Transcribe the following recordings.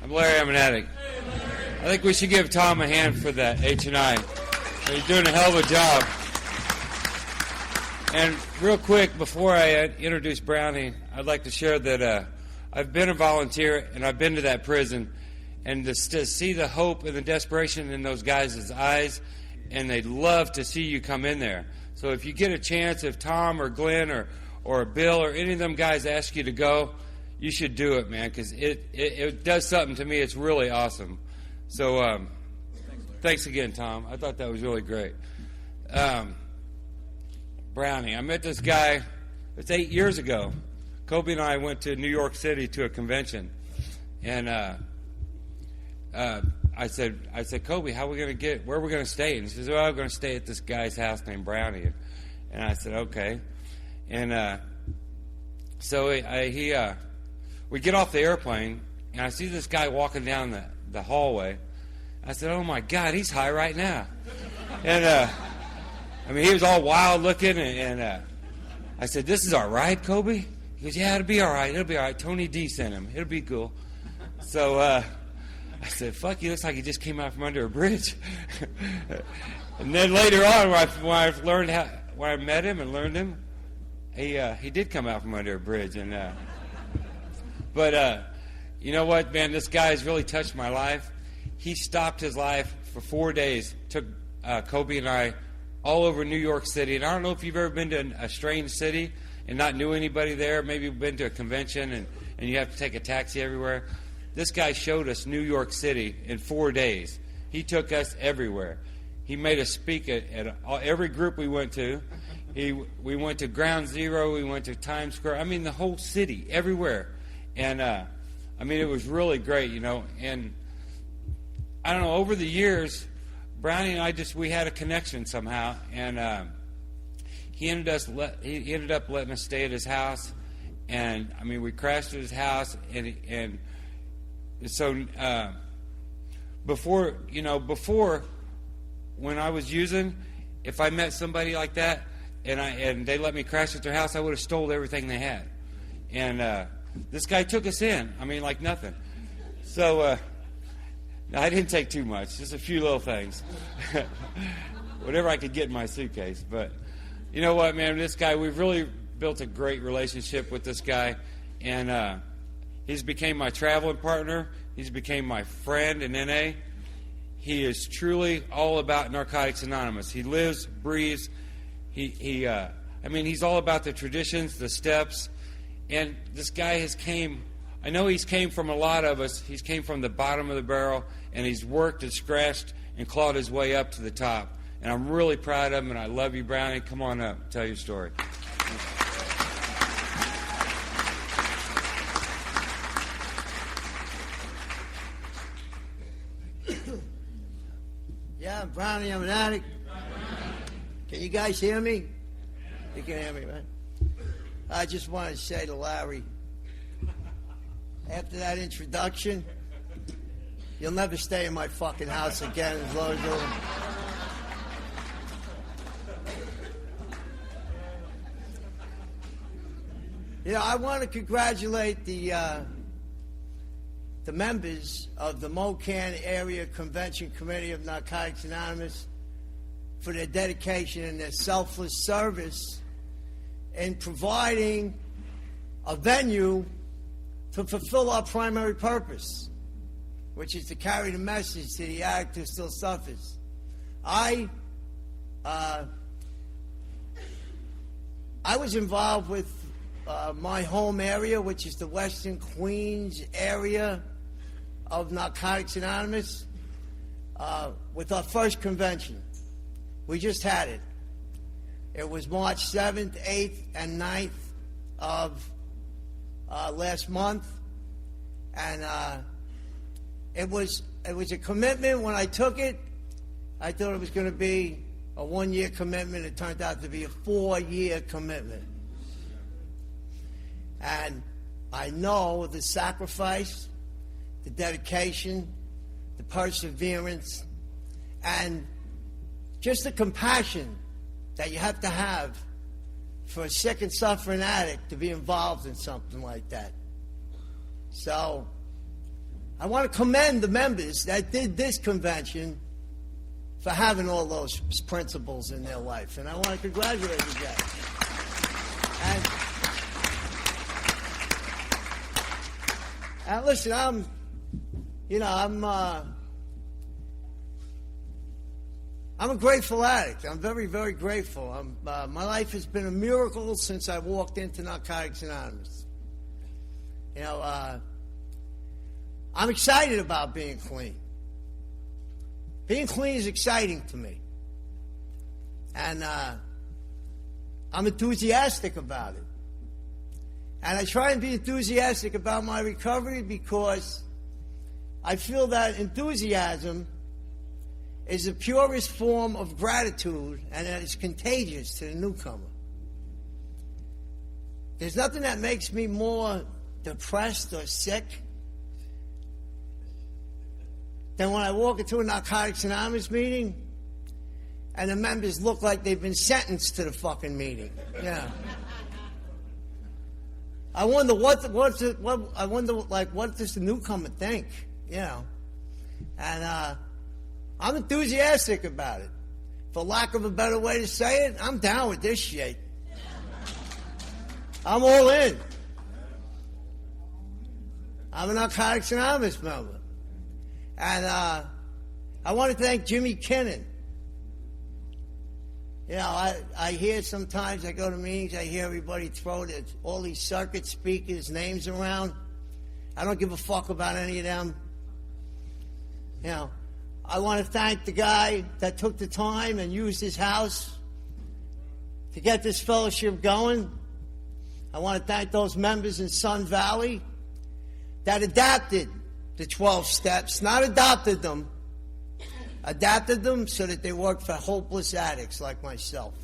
I'm Larry. I'm an addict. I think we should give Tom a hand for that H&I. He's doing a hell of a job. And real quick, before I introduce Brownie, I'd like to share that I've been a volunteer and I've been to that prison, and to see the hope and the desperation in those guys' eyes, and they'd love to see you come in there. So if you get a chance, if Tom or Glenn or Bill or any of them guys ask you to go, you should do it, man, because it does something to me. It's really awesome. So thanks again, Tom. I thought that was really great. Brownie, I met this guy, it's 8 years ago. Kobe and I went to New York City to a convention, and I said, Kobe, where are we going to stay? And he says, well, I'm going to stay at this guy's house named Brownie. And I said, okay. And so we get off the airplane, and I see this guy walking down the hallway. I said, oh, my God, he's high right now. And, he was all wild looking, and I said, this is our ride, Kobe? He goes, yeah, it'll be all right. It'll be all right. Tony D sent him. It'll be cool. So I said, fuck, he looks like he just came out from under a bridge. And then later on, when I met him and learned him, he did come out from under a bridge. And but you know what, man? This guy has really touched my life. He stopped his life for 4 days, took Kobe and I all over New York City. And I don't know if you've ever been to a strange city and not knew anybody there. Maybe you've been to a convention and you have to take a taxi everywhere. This guy showed us New York City in 4 days. He took us everywhere. He made us speak at every group we went to. We went to Ground Zero. We went to Times Square. The whole city, everywhere. And, it was really great, And I don't know, over the years, Brownie and I we had a connection somehow. And he ended up letting us stay at his house. And, we crashed at his house. And so before when I was using, if I met somebody like that and they let me crash at their house, I would have stole everything they had. And this guy took us in, like nothing. So no, I didn't take too much, just a few little things. Whatever I could get in my suitcase. But you know what, man, this guy, we've really built a great relationship with this guy. And he's became my traveling partner. He's became my friend in NA. He is truly all about Narcotics Anonymous. He lives, breathes. He's all about the traditions, the steps. And this guy he's came from a lot of us. He's came from the bottom of the barrel, and he's worked and scratched and clawed his way up to the top. And I'm really proud of him, and I love you, Brownie. Come on up, tell your story. Yeah, I'm Brownie. I'm an addict. Can you guys hear me? You can hear me, right? I just wanted to say to Larry, after that introduction, you'll never stay in my fucking house again as long as you're... I want to congratulate the members of the MKACNA Area Convention Committee of Narcotics Anonymous for their dedication and their selfless service in providing a venue to fulfill our primary purpose, which is to carry the message to the addict who still suffers. I was involved with my home area, which is the Western Queens area of Narcotics Anonymous, with our first convention. We just had it. It was March 7th, 8th, and 9th of last month. And it was a commitment. When I took it, I thought it was going to be a 1-year commitment. It turned out to be a 4-year commitment. And I know the sacrifice, the dedication, the perseverance, and just the compassion that you have to have for a sick and suffering addict to be involved in something like that. So I want to commend the members that did this convention for having all those principles in their life. And I want to congratulate you guys. And listen, I'm a grateful addict. I'm very, very grateful. My life has been a miracle since I walked into Narcotics Anonymous. I'm excited about being clean. Being clean is exciting to me. And I'm enthusiastic about it. And I try and be enthusiastic about my recovery because I feel that enthusiasm is the purest form of gratitude, and that it's contagious to the newcomer. There's nothing that makes me more depressed or sick than when I walk into a Narcotics Anonymous meeting and the members look like they've been sentenced to the fucking meeting. Yeah. I wonder what does the newcomer think, And I'm enthusiastic about it. For lack of a better way to say it, I'm down with this shit. I'm all in. I'm a Narcotics Anonymous member. And I want to thank Jimmy Kinnon. I hear sometimes, I go to meetings, I hear everybody throw all these circuit speakers' names around. I don't give a fuck about any of them. I want to thank the guy that took the time and used his house to get this fellowship going. I want to thank those members in Sun Valley that adapted the 12 steps, not adopted them, adapted them so that they work for hopeless addicts like myself.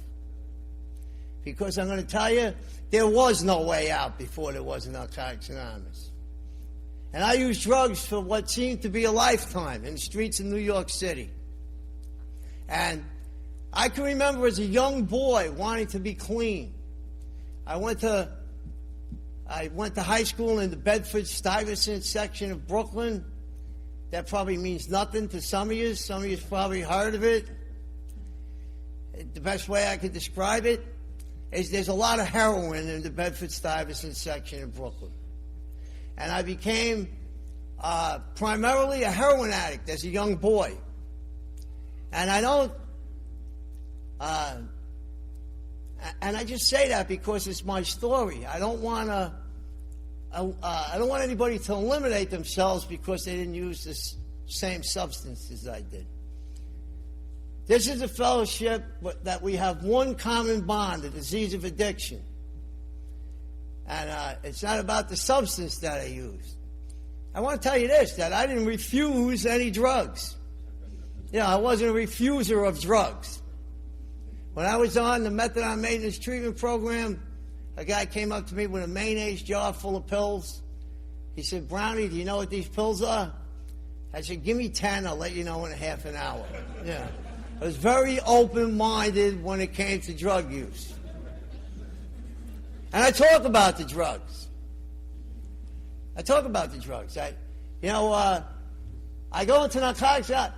Because I'm going to tell you, there was no way out before there was Narcotics Anonymous. And I used drugs for what seemed to be a lifetime in the streets of New York City. And I can remember as a young boy wanting to be clean. I went to high school in the Bedford-Stuyvesant section of Brooklyn. That probably means nothing to some of you. Some of you probably heard of it. The best way I could describe it is there's a lot of heroin in the Bedford-Stuyvesant section of Brooklyn. And I became primarily a heroin addict as a young boy. And I don't... and I just say that because it's my story. I don't want anybody to eliminate themselves because they didn't use the same substances I did. This is a fellowship that we have one common bond, the disease of addiction. And it's not about the substance that I used. I want to tell you this, that I didn't refuse any drugs. I wasn't a refuser of drugs. When I was on the methadone maintenance treatment program, a guy came up to me with a mayonnaise jar full of pills. He said, "Brownie, do you know what these pills are?" I said, "Give me 10, I'll let you know in a half an hour." I was very open-minded when it came to drug use. And I talk about the drugs. I go into narcotics. I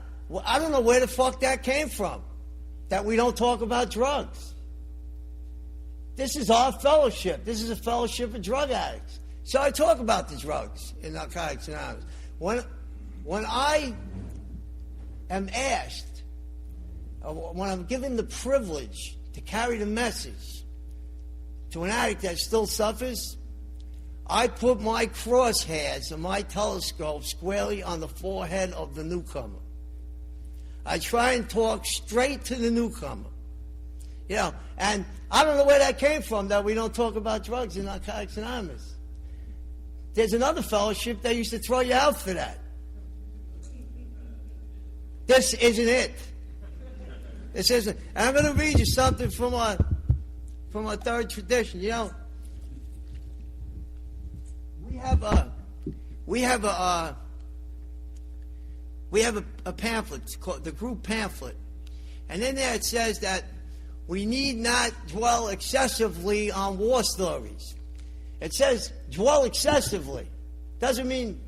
don't know where the fuck that came from, that we don't talk about drugs. This is our fellowship. This is a fellowship of drug addicts. So I talk about the drugs in Narcotics Anonymous. When I am asked, when I'm given the privilege to carry the message to an addict that still suffers, I put my crosshairs and my telescope squarely on the forehead of the newcomer. I try and talk straight to the newcomer. And I don't know where that came from, that we don't talk about drugs in Narcotics Anonymous. There's another fellowship that used to throw you out for that. This isn't it. This isn't. And I'm going to read you something from our third tradition. We have a pamphlet. It's called the group pamphlet. And in there it says that we need not dwell excessively on war stories. It says dwell excessively. Doesn't mean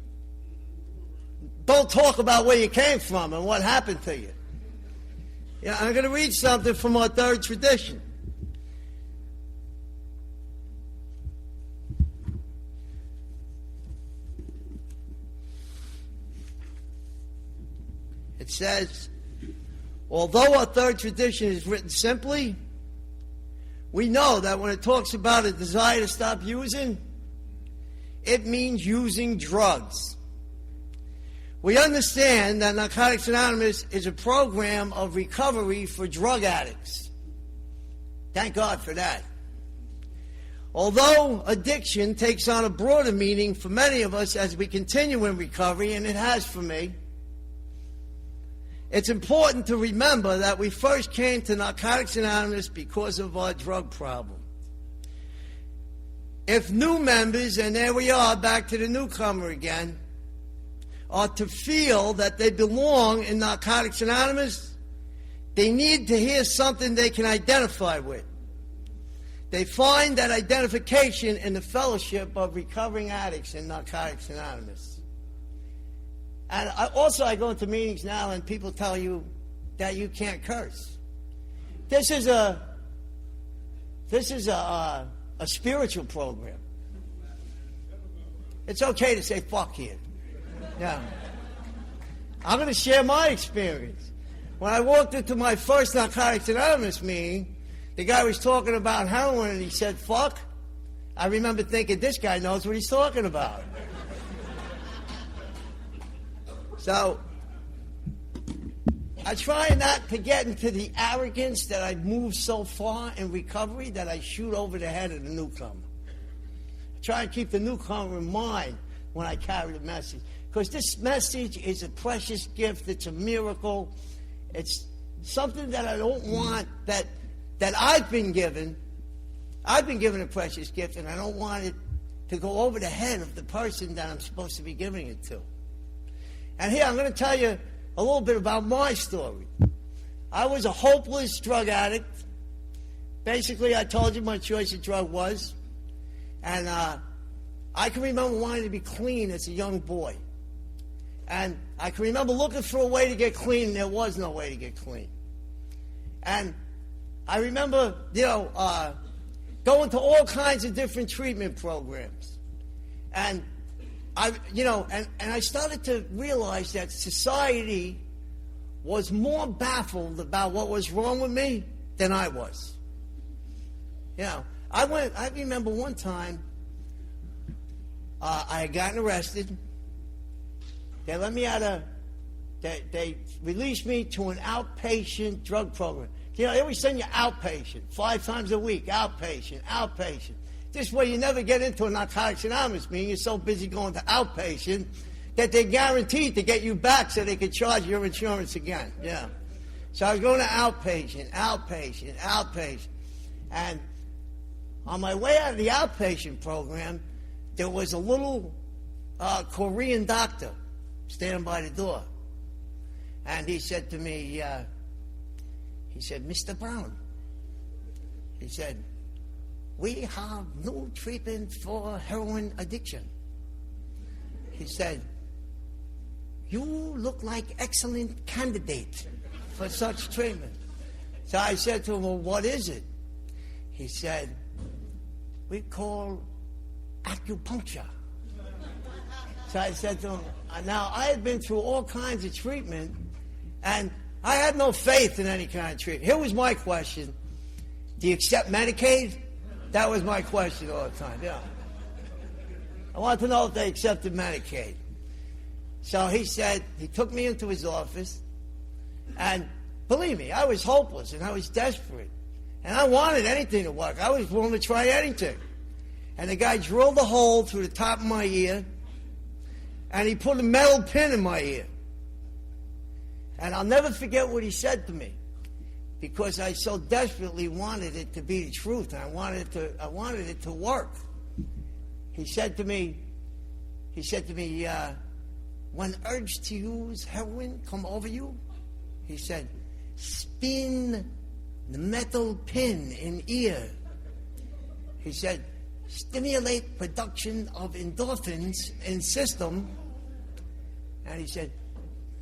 don't talk about where you came from and what happened to you. Yeah, I'm going to read something from our third tradition. It says, although our third tradition is written simply, we know that when it talks about a desire to stop using, it means using drugs. We understand that Narcotics Anonymous is a program of recovery for drug addicts. Thank God for that. Although addiction takes on a broader meaning for many of us as we continue in recovery, and it has for me, it's important to remember that we first came to Narcotics Anonymous because of our drug problem. If new members, and there we are back to the newcomer again, are to feel that they belong in Narcotics Anonymous, they need to hear something they can identify with. They find that identification in the fellowship of recovering addicts in Narcotics Anonymous. And I go into meetings now and people tell you that you can't curse. This is a spiritual program. It's okay to say fuck here. Yeah. I'm going to share my experience. When I walked into my first Narcotics Anonymous meeting, the guy was talking about heroin and he said fuck. I remember thinking, this guy knows what he's talking about. So, I try not to get into the arrogance that I've moved so far in recovery that I shoot over the head of the newcomer. I try and keep the newcomer in mind when I carry the message. Because this message is a precious gift. It's a miracle. It's something that I don't want, that I've been given. I've been given a precious gift, and I don't want it to go over the head of the person that I'm supposed to be giving it to. And here, I'm going to tell you a little bit about my story. I was a hopeless drug addict. Basically, I told you my choice of drug was. And I can remember wanting to be clean as a young boy. And I can remember looking for a way to get clean, and there was no way to get clean. And I remember, going to all kinds of different treatment programs. And I started to realize that society was more baffled about what was wrong with me than I was. I remember one time, I had gotten arrested. They let me out they released me to an outpatient drug program. They always send you outpatient, 5 times a week, outpatient. This way you never get into a Narcotics Anonymous meeting. You're so busy going to outpatient that they're guaranteed to get you back so they can charge your insurance again. Yeah. So I was going to outpatient. And on my way out of the outpatient program, there was a little Korean doctor standing by the door. And he said to me, Mr. Brown, he said, we have no treatment for heroin addiction. He said, you look like excellent candidate for such treatment. So I said to him, well, what is it? He said, we call acupuncture. So I said to him, now I had been through all kinds of treatment, and I had no faith in any kind of treatment. Here was my question. Do you accept Medicaid? That was my question all the time, yeah. I wanted to know if they accepted Medicaid. So he said, he took me into his office, and believe me, I was hopeless, and I was desperate. And I wanted anything to work. I was willing to try anything. And the guy drilled a hole through the top of my ear, and he put a metal pin in my ear. And I'll never forget what he said to me, because I so desperately wanted it to be the truth. I wanted it to work. He said to me, when urge to use heroin come over you, he said, spin the metal pin in ear. He said, stimulate production of endorphins in system, And he said,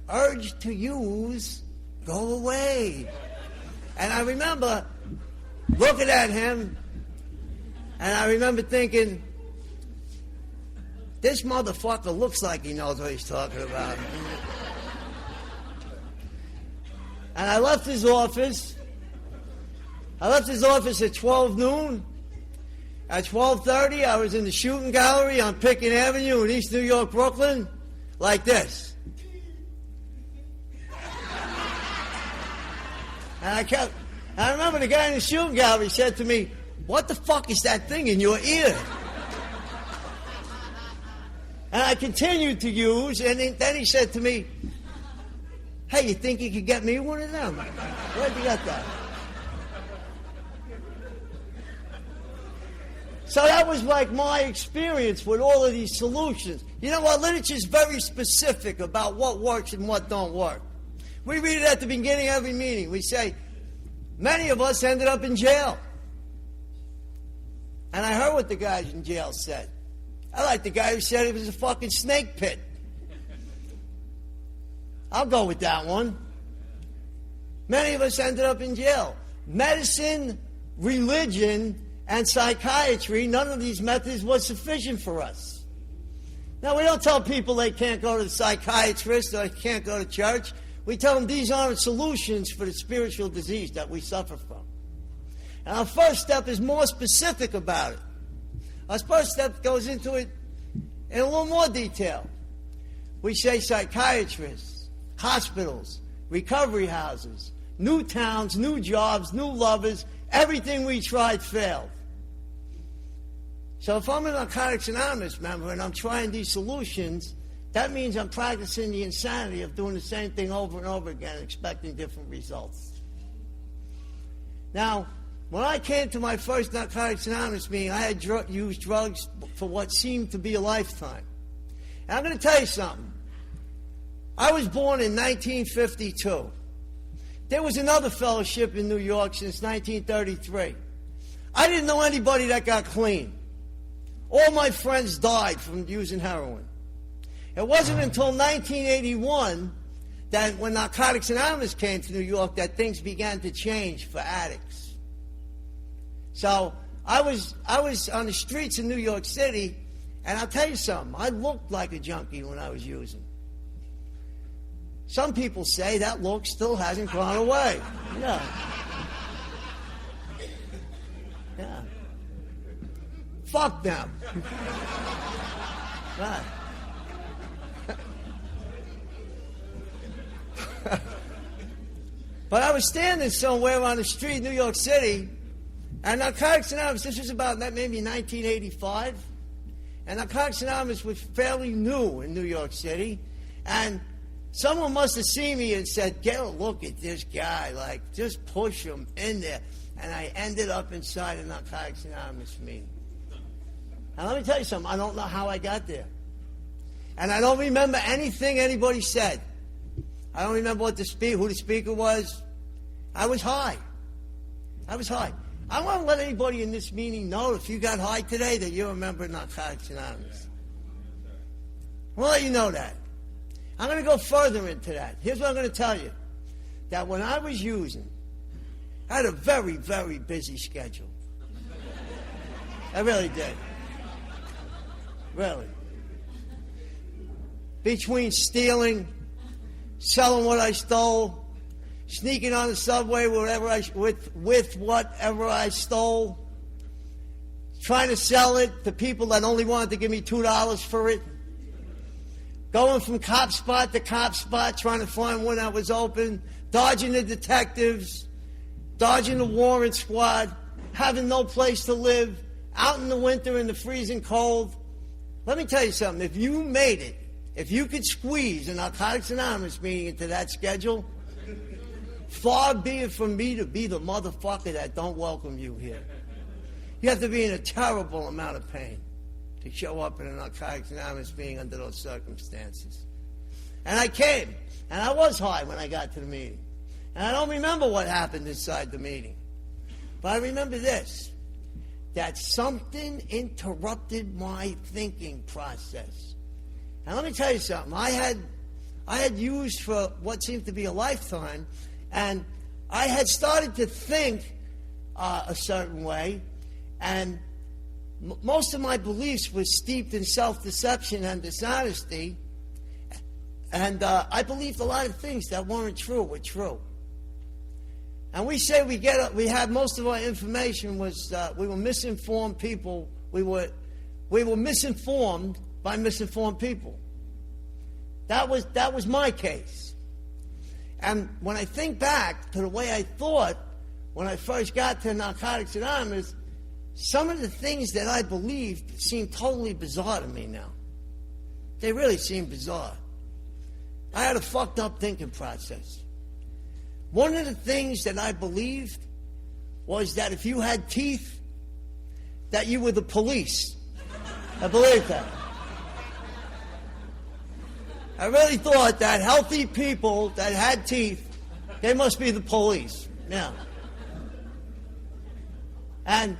urge to use, go away. And I remember looking at him, and I remember thinking, this motherfucker looks like he knows what he's talking about. And I left his office. I left his office at 12 noon. At 12:30, I was in the shooting gallery on Pickett Avenue in East New York, Brooklyn, like this. And I remember the guy in the shooting gallery said to me, what the fuck is that thing in your ear? And I continued to use, and then he said to me, hey, you think you could get me one of them? Where'd you get that? So that was like my experience with all of these solutions. You know what? Literature is very specific about what works and what don't work. We read it at the beginning of every meeting. We say, many of us ended up in jail. And I heard what the guys in jail said. I like the guy who said it was a fucking snake pit. I'll go with that one. Many of us ended up in jail. Medicine, religion, and psychiatry, none of these methods was sufficient for us. Now, we don't tell people they can't go to the psychiatrist or they can't go to church. We tell them these aren't solutions for the spiritual disease that we suffer from. And our first step is more specific about it. Our first step goes into it in a little more detail. We say psychiatrists, hospitals, recovery houses, new towns, new jobs, new lovers, everything we tried failed. So if I'm an Narcotics Anonymous member and I'm trying these solutions, that means I'm practicing the insanity of doing the same thing over and over again and expecting different results. Now, when I came to my first Narcotics Anonymous meeting, I had used drugs for what seemed to be a lifetime. And I'm going to tell you something. I was born in 1952. There was another fellowship in New York since 1933. I didn't know anybody that got clean. All my friends died from using heroin. It wasn't until 1981 that when Narcotics Anonymous came to New York that things began to change for addicts. So I was on the streets in New York City, and I'll tell you something, I looked like a junkie when I was using. Some people say that look still hasn't gone away. Yeah. Yeah. Fuck them. Right. But I was standing somewhere on the street in New York City, and Narcotics Anonymous, this was about maybe 1985, and Narcotics Anonymous was fairly new in New York City, and someone must have seen me and said, get a look at this guy, like, just push him in there. And I ended up inside a Narcotics Anonymous meeting. And let me tell you something, I don't know how I got there. And I don't remember anything anybody said. I don't remember who the speaker was. I was high. I want to let anybody in this meeting know, if you got high today, that you're a member of Narcotics Anonymous. I want to let you know that. I'm going to go further into that. Here's what I'm going to tell you. That when I was using, I had a very, very busy schedule. I really did. Really. Between stealing, selling what I stole, sneaking on the subway with whatever I stole, trying to sell it to people that only wanted to give me $2 for it, going from cop spot to cop spot, trying to find one that was open, dodging the detectives, dodging the warrant squad, having no place to live, out in the winter in the freezing cold. Let me tell you something. If you made it, if you could squeeze a Narcotics Anonymous meeting into that schedule, far be it from me to be the motherfucker that don't welcome you here. You have to be in a terrible amount of pain to show up in a Narcotics Anonymous meeting under those circumstances. And I came, and I was high when I got to the meeting. And I don't remember what happened inside the meeting. But I remember this, that something interrupted my thinking process. And let me tell you something. I I had used for what seemed to be a lifetime, and I had started to think a certain way, and most of my beliefs were steeped in self-deception and dishonesty, and I believed a lot of things that weren't true were true. And we say we had most of our information was we were misinformed people. We were misinformed by misinformed people. That was my case. And when I think back to the way I thought when I first got to Narcotics Anonymous, some of the things that I believed seem totally bizarre to me now. They really seem bizarre. I had a fucked up thinking process. One of the things that I believed was that if you had teeth, that you were the police. I believed that. I really thought that healthy people that had teeth, they must be the police. Yeah. And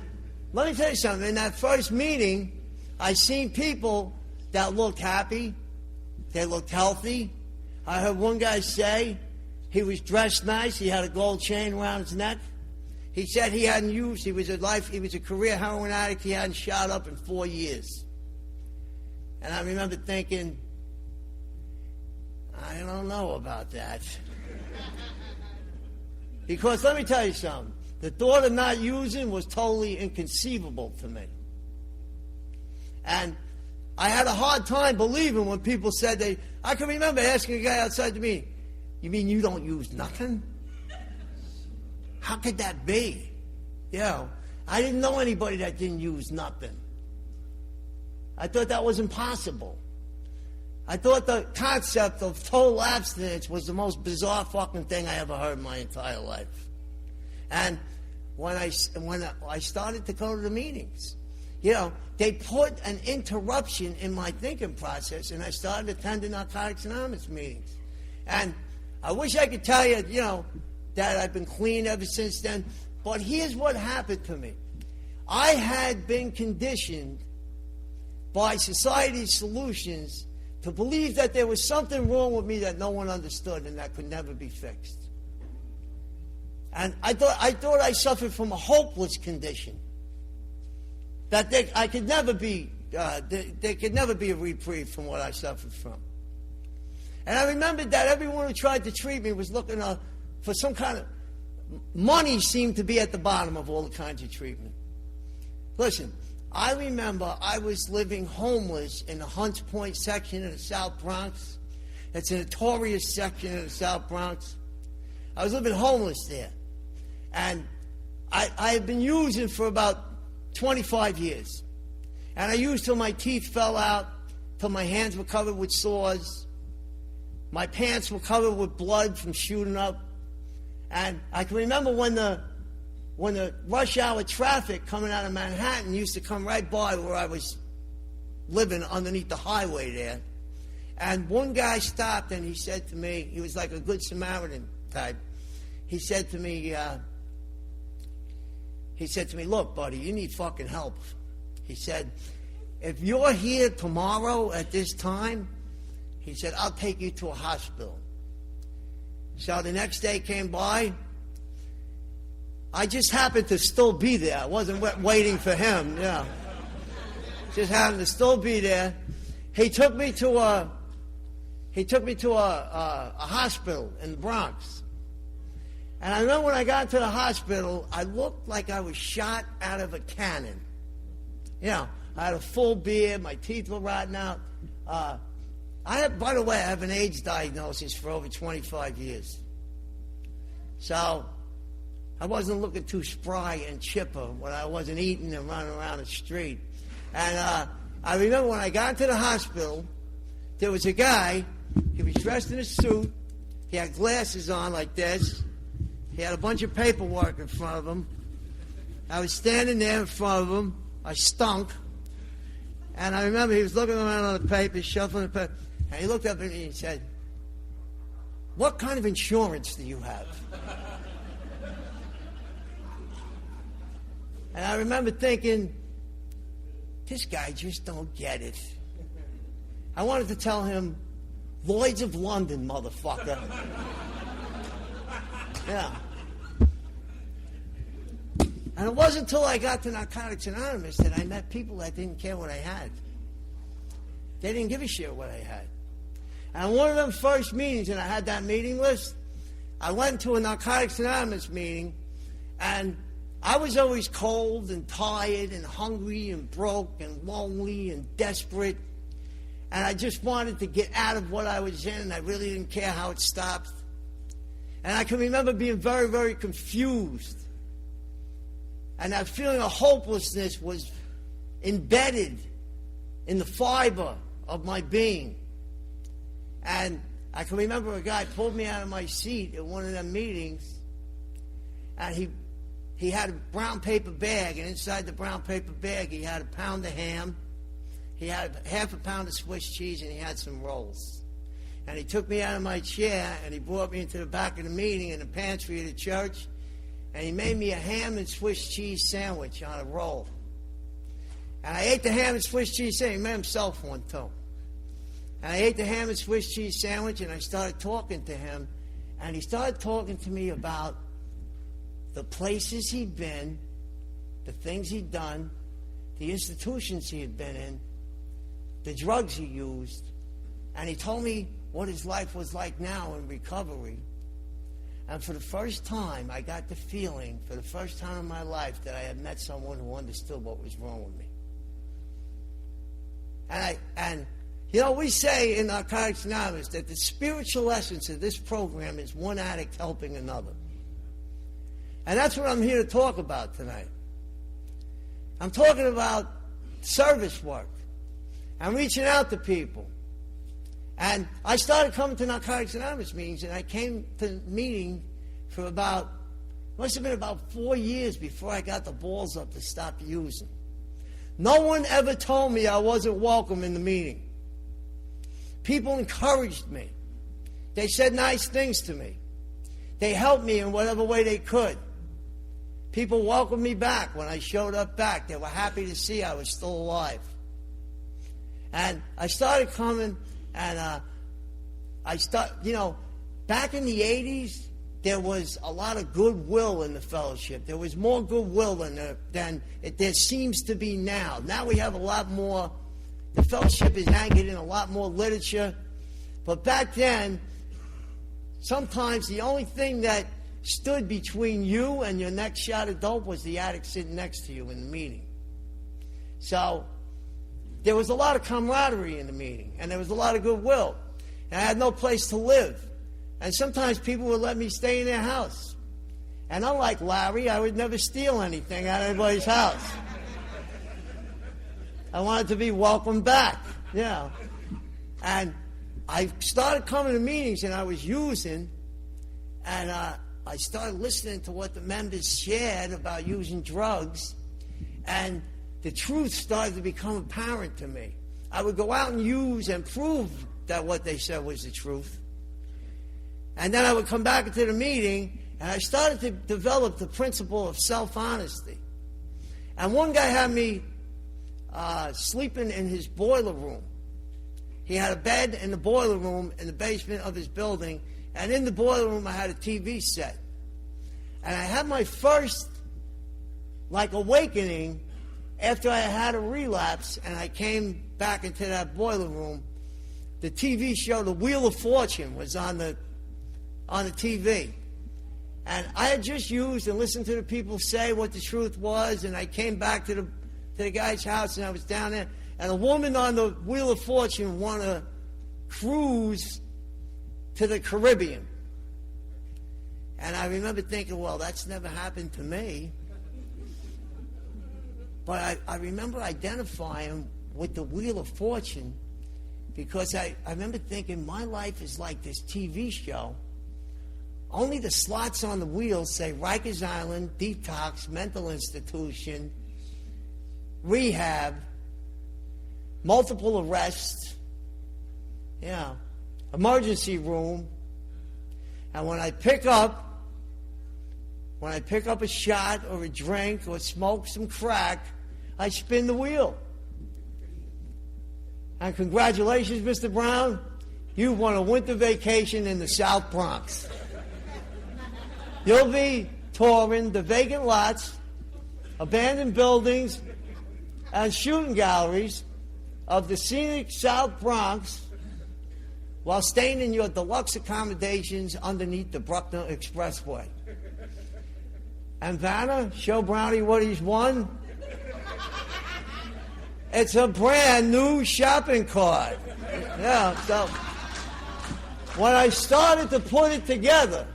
let me tell you something. In that first meeting, I seen people that looked happy. They looked healthy. I heard one guy say he was dressed nice. He had a gold chain around his neck. He said he hadn't used. He was a career heroin addict. He hadn't shot up in 4 years. And I remember thinking, I don't know about that. Because let me tell you something. The thought of not using was totally inconceivable to me. And I had a hard time believing when people said I can remember asking a guy outside the meeting, you mean you don't use nothing? How could that be? You know, I didn't know anybody that didn't use nothing. I thought that was impossible. I thought the concept of total abstinence was the most bizarre fucking thing I ever heard in my entire life. And when I started to go to the meetings, you know, they put an interruption in my thinking process, and I started attending Narcotics Anonymous meetings. And I wish I could tell you, you know, that I've been clean ever since then. But here's what happened to me. I had been conditioned by society's solutions to believe that there was something wrong with me that no one understood and that could never be fixed. And I thought I suffered from a hopeless condition. That there could never be a reprieve from what I suffered from. And I remembered that everyone who tried to treat me was looking for some kind of money. Seemed to be at the bottom of all the kinds of treatment. Listen, I remember I was living homeless in the Hunts Point section of the South Bronx. It's a notorious section of the South Bronx. I was living homeless there. And I had been using for about 25 years. And I used till my teeth fell out, till my hands were covered with sores. My pants were covered with blood from shooting up. And I can remember when the rush hour traffic coming out of Manhattan used to come right by where I was living underneath the highway there. And one guy stopped and he said to me, he was like a good Samaritan type. He said to me, look, buddy, you need fucking help. He said, if you're here tomorrow at this time, he said, I'll take you to a hospital. So the next day came by. I just happened to still be there. I wasn't waiting for him. Yeah, just happened to still be there. He took me to a hospital in the Bronx. And I remember when I got to the hospital, I looked like I was shot out of a cannon. You know, I had a full beard, my teeth were rotting out. By the way, I have an AIDS diagnosis for over 25 years. So I wasn't looking too spry and chipper when I wasn't eating and running around the street. And I remember when I got to the hospital, there was a guy. He was dressed in a suit. He had glasses on like this. He had a bunch of paperwork in front of him. I was standing there in front of him. I stunk. And I remember he was looking around on the papers, shuffling the paper. And he looked up at me and said, what kind of insurance do you have? And I remember thinking, this guy just don't get it. I wanted to tell him, Lloyd's of London, motherfucker. Yeah. And it wasn't until I got to Narcotics Anonymous that I met people that didn't care what I had. They didn't give a shit what I had. And one of them first meetings, and I had that meeting list, I went to a Narcotics Anonymous meeting, and I was always cold and tired and hungry and broke and lonely and desperate. And I just wanted to get out of what I was in, and I really didn't care how it stopped. And I can remember being very, very confused. And that feeling of hopelessness was embedded in the fiber of my being. And I can remember a guy pulled me out of my seat at one of them meetings, and he had a brown paper bag, and inside the brown paper bag he had a pound of ham, he had half a pound of Swiss cheese, and he had some rolls. And he took me out of my chair, and he brought me into the back of the meeting in the pantry of the church, and he made me a ham and Swiss cheese sandwich on a roll. And I ate the ham and Swiss cheese sandwich. He made himself one, too. And I ate the ham and Swiss cheese sandwich, and I started talking to him. And he started talking to me about the places he'd been, the things he'd done, the institutions he had been in, the drugs he used. And he told me what his life was like now in recovery. And for the first time, I got the feeling, for the first time in my life, that I had met someone who understood what was wrong with me. And you know, we say in Narcotics Anonymous that the spiritual essence of this program is one addict helping another. And that's what I'm here to talk about tonight. I'm talking about service work. I'm reaching out to people. And I started coming to Narcotics Anonymous meetings, and I came to meeting for must have been about 4 years before I got the balls up to stop using. No one ever told me I wasn't welcome in the meeting. People encouraged me. They said nice things to me. They helped me in whatever way they could. People welcomed me back when I showed up back. They were happy to see I was still alive. And I started coming, and back in the 80s, there was a lot of goodwill in the fellowship. There was more goodwill than there seems to be now. Now we have a lot more. The fellowship is anchored in a lot more literature. But back then, sometimes the only thing that stood between you and your next shot of dope was the addict sitting next to you in the meeting. So there was a lot of camaraderie in the meeting, and there was a lot of goodwill. And I had no place to live. And sometimes people would let me stay in their house. And unlike Larry, I would never steal anything out of anybody's house. I wanted to be welcomed back, yeah. And I started coming to meetings, and I was using, and I started listening to what the members shared about using drugs, and the truth started to become apparent to me. I would go out and use and prove that what they said was the truth. And then I would come back into the meeting, and I started to develop the principle of self-honesty. And one guy had me sleeping in his boiler room. He had a bed in the boiler room in the basement of his building, and in the boiler room I had a TV set. And I had my first, awakening after I had a relapse, and I came back into that boiler room. The TV show, The Wheel of Fortune, was on the TV. And I had just used and listened to the people say what the truth was, and I came back to the guy's house, and I was down there, and a woman on the Wheel of Fortune won a cruise to the Caribbean. And I remember thinking, well, that's never happened to me. But I remember identifying with the Wheel of Fortune, because I remember thinking, my life is like this TV show. Only the slots on the wheel say Rikers Island, detox, mental institution, rehab, multiple arrests, emergency room. And when I pick up a shot or a drink or smoke some crack, I spin the wheel. And congratulations, Mr. Brown, you want a winter vacation in the South Bronx. You'll be touring the vacant lots, abandoned buildings, and shooting galleries of the scenic South Bronx while staying in your deluxe accommodations underneath the Bruckner Expressway. And Vanna, show Brownie what he's won. It's a brand new shopping cart. Yeah, so when I started to put it together,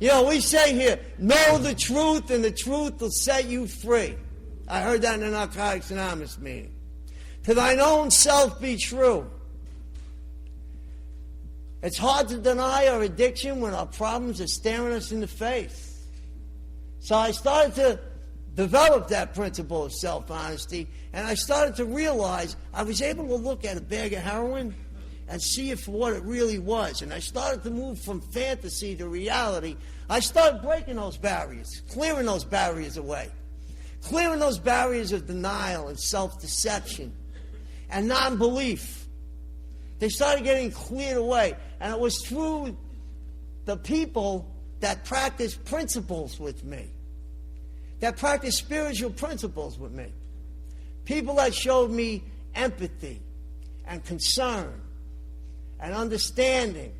you know, we say here, know the truth and the truth will set you free. I heard that in the Narcotics Anonymous meeting. To thine own self be true. It's hard to deny our addiction when our problems are staring us in the face. So I started to develop that principle of self-honesty, and I started to realize I was able to look at a bag of heroin and see it for what it really was. And I started to move from fantasy to reality. I started breaking those barriers, clearing those barriers away, clearing those barriers of denial and self-deception and non-belief. They started getting cleared away. And it was through the people that practiced principles with me, that practiced spiritual principles with me, people that showed me empathy and concern and understanding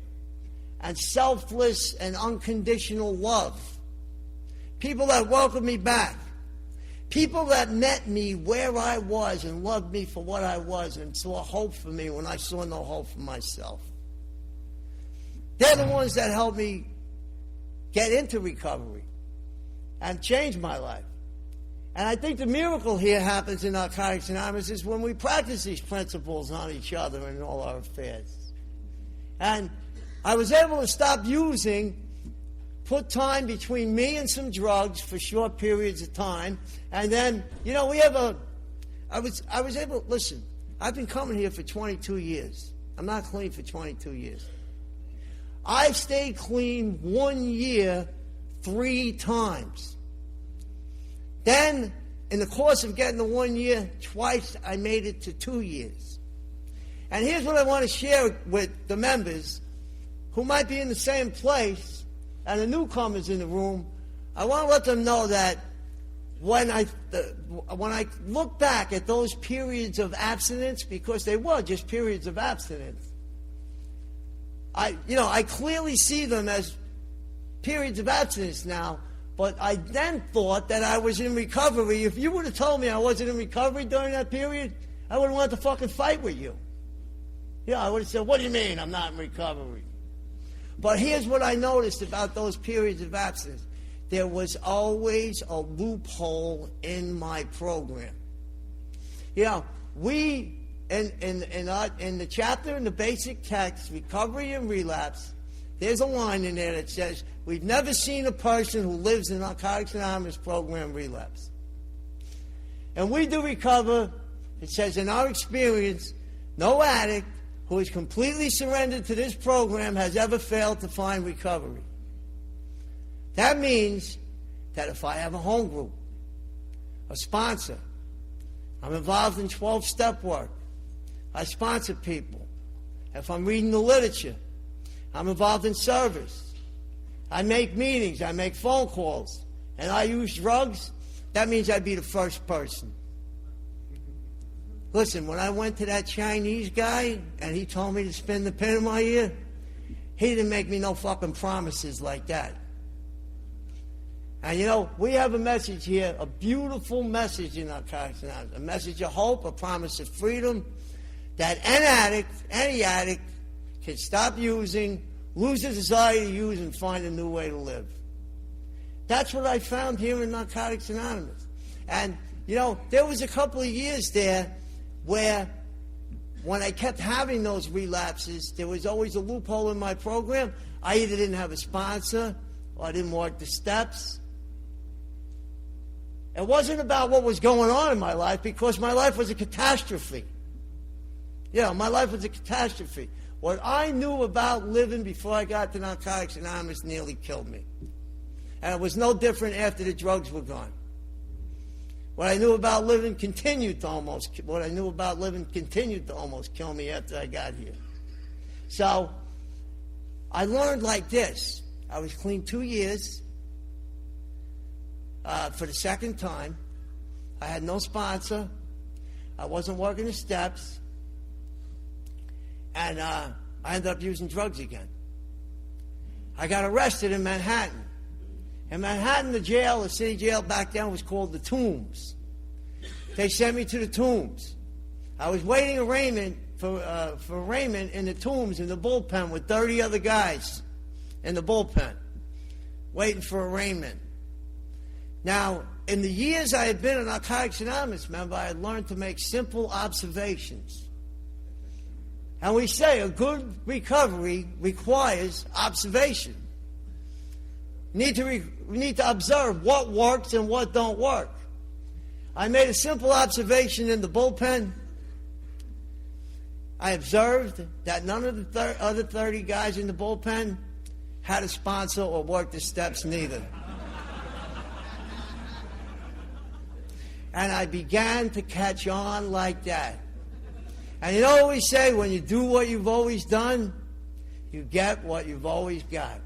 and selfless and unconditional love, people that welcomed me back, people that met me where I was and loved me for what I was and saw hope for me when I saw no hope for myself. They're the ones that helped me get into recovery and change my life. And I think the miracle here happens in Narcotics Anonymous is when we practice these principles on each other and all our affairs. And I was able to stop using, put time between me and some drugs for short periods of time. And then, you know, I was able, listen, I've been coming here for 22 years. I'm not clean for 22 years. I've stayed clean 1 year 3 times. Then, in the course of getting the 1 year, twice I made it to 2 years. And here's what I want to share with the members who might be in the same place and the newcomers in the room. I want to let them know that when I look back at those periods of abstinence, because they were just periods of abstinence, I clearly see them as periods of abstinence now, but I then thought that I was in recovery. If you would have told me I wasn't in recovery during that period, I would have wanted to fucking fight with you. Yeah, I would have said, what do you mean I'm not in recovery? But here's what I noticed about those periods of abstinence. There was always a loophole in my program. You know, we, in the chapter in the basic text, Recovery and Relapse, there's a line in there that says, we've never seen a person who lives in the Narcotics Anonymous program relapse. And we do recover. It says, in our experience, no addict who is completely surrendered to this program has ever failed to find recovery. That means that if I have a home group, a sponsor, I'm involved in 12-step work, I sponsor people. If I'm reading the literature, I'm involved in service. I make meetings, I make phone calls, and I use drugs, that means I'd be the first person. Listen, when I went to that Chinese guy and he told me to spin the pin in my ear, he didn't make me no fucking promises like that. And you know, we have a message here, a beautiful message in Narcotics Anonymous, a message of hope, a promise of freedom, that any addict can stop using, lose the desire to use, and find a new way to live. That's what I found here in Narcotics Anonymous. And, you know, there was a couple of years there where when I kept having those relapses, there was always a loophole in my program. I either didn't have a sponsor or I didn't work the steps. It wasn't about what was going on in my life, because my life was a catastrophe. Yeah, my life was a catastrophe. What I knew about living before I got to Narcotics Anonymous nearly killed me. And it was no different after the drugs were gone. What I knew about living continued to almost kill me after I got here. So I learned like this. I was clean 2 years for the second time. I had no sponsor. I wasn't working the steps. And I ended up using drugs again. I got arrested in Manhattan. In Manhattan, the jail, the city jail back then was called the Tombs. They sent me to the Tombs. I was waiting arraignment for arraignment in the Tombs in the bullpen with 30 other guys in the bullpen, waiting for arraignment. Now, in the years I had been a Narcotics Anonymous member, I had learned to make simple observations. And we say a good recovery requires observation. We need to observe what works and what don't work. I made a simple observation in the bullpen. I observed that none of the other 30 guys in the bullpen had a sponsor or worked the steps neither. And I began to catch on like that. And you know what we say, when you do what you've always done, you get what you've always got.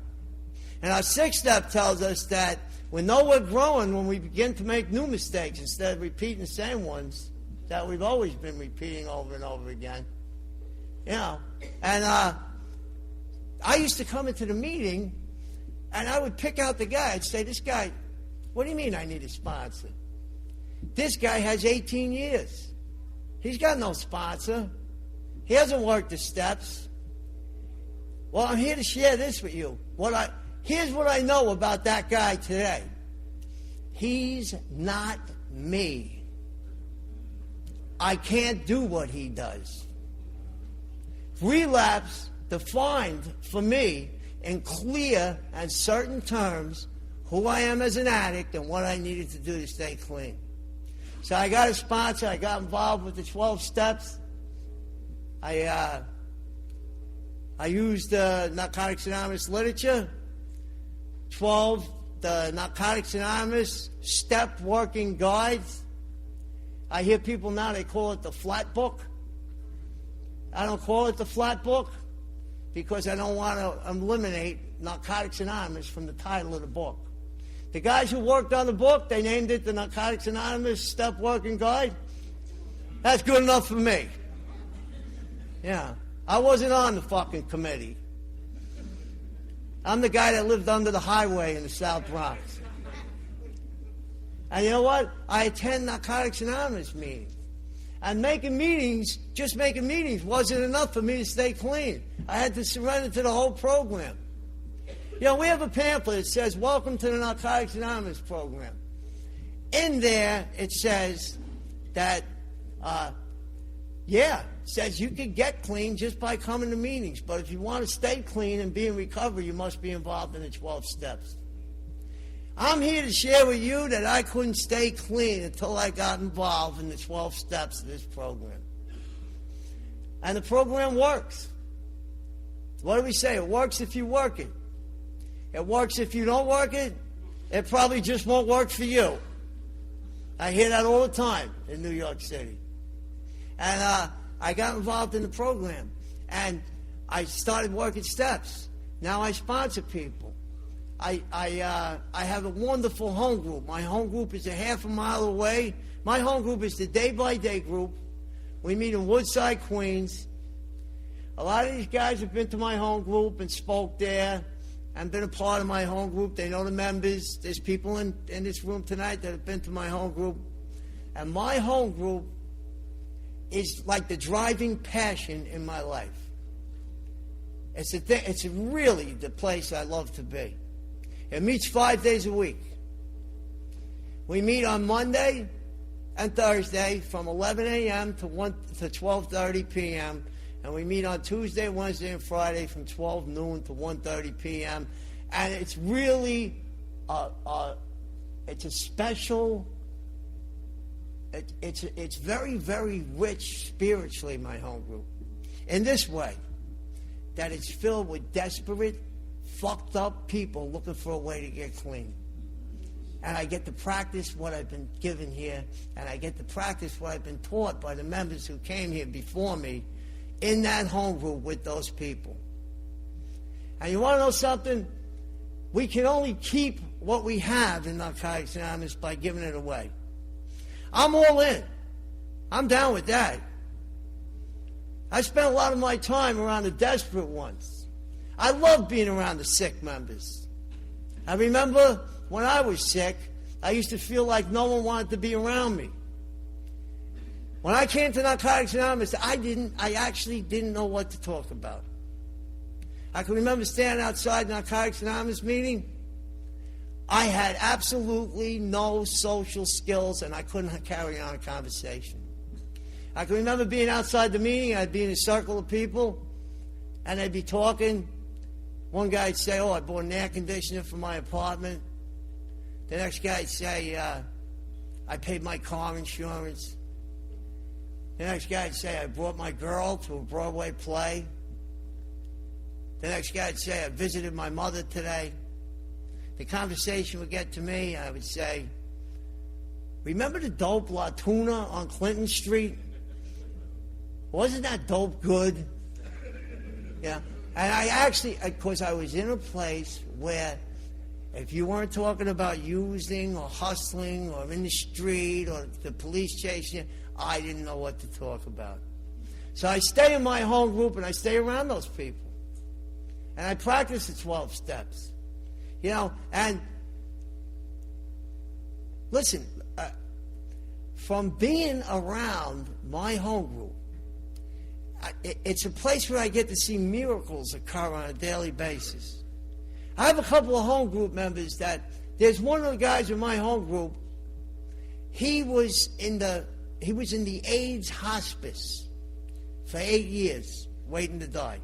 And our sixth step tells us that we know we're growing when we begin to make new mistakes instead of repeating the same ones that we've always been repeating over and over again. You know, and I used to come into the meeting and I would pick out the guy. I'd say, this guy, what do you mean I need a sponsor? This guy has 18 years. He's got no sponsor. He hasn't worked the steps. Well, I'm here to share this with you. Here's what I know about that guy today. He's not me. I can't do what he does. Relapse defined for me in clear and certain terms who I am as an addict and what I needed to do to stay clean. So I got a sponsor. I got involved with the 12 steps. I used the Narcotics Anonymous literature. 12, the Narcotics Anonymous step working guides. I hear people now, they call it the flat book. I don't call it the flat book because I don't want to eliminate Narcotics Anonymous from the title of the book. The guys who worked on the book, they named it the Narcotics Anonymous Step Working Guide. That's good enough for me. Yeah. I wasn't on the fucking committee. I'm the guy that lived under the highway in the South Bronx. And you know what? I attend Narcotics Anonymous meetings. And just making meetings wasn't enough for me to stay clean. I had to surrender to the whole program. You know, we have a pamphlet that says, welcome to the Narcotics Anonymous program. In there, it says that, it says you can get clean just by coming to meetings. But if you want to stay clean and be in recovery, you must be involved in the 12 steps. I'm here to share with you that I couldn't stay clean until I got involved in the 12 steps of this program. And the program works. What do we say? It works if you work it. It works if you don't work it. It probably just won't work for you. I hear that all the time in New York City. And I got involved in the program. And I started working steps. Now I sponsor people. I have a wonderful home group. My home group is a half a mile away. My home group is the day-by-day group. We meet in Woodside, Queens. A lot of these guys have been to my home group and spoke there and been a part of my home group. They know the members. There's people in this room tonight that have been to my home group. And my home group is like the driving passion in my life. It's really the place I love to be. It meets 5 days a week. We meet on Monday and Thursday from 11 a.m. to 12:30 p.m. And we meet on Tuesday, Wednesday, and Friday from 12 noon to 1:30 p.m. And it's really, it's a special, it's very, very rich spiritually, my home group. In this way, that it's filled with desperate, fucked up people looking for a way to get clean. And I get to practice what I've been given here, and I get to practice what I've been taught by the members who came here before me in that home group with those people. And you want to know something? We can only keep what we have in Narcotics Anonymous by giving it away. I'm all in. I'm down with that. I spent a lot of my time around the desperate ones. I love being around the sick members. I remember when I was sick, I used to feel like no one wanted to be around me. When I came to Narcotics Anonymous, I actually didn't know what to talk about. I can remember standing outside Narcotics Anonymous meeting. I had absolutely no social skills, and I couldn't carry on a conversation. I can remember being outside the meeting, I'd be in a circle of people, and they'd be talking. One guy'd say, oh, I bought an air conditioner for my apartment. The next guy'd say, I paid my car insurance. The next guy'd say, I brought my girl to a Broadway play. The next guy'd say, I visited my mother today. The conversation would get to me, I would say, remember the dope La Tuna on Clinton Street? Wasn't that dope good? Yeah. And I actually, because I was in a place where if you weren't talking about using or hustling or in the street or the police chasing you, I didn't know what to talk about. So I stay in my home group and I stay around those people. And I practice the 12 steps. You know, and listen, from being around my home group, it's a place where I get to see miracles occur on a daily basis. I have a couple of home group members that, there's one of the guys in my home group, he was in the AIDS hospice for 8 years, waiting to die.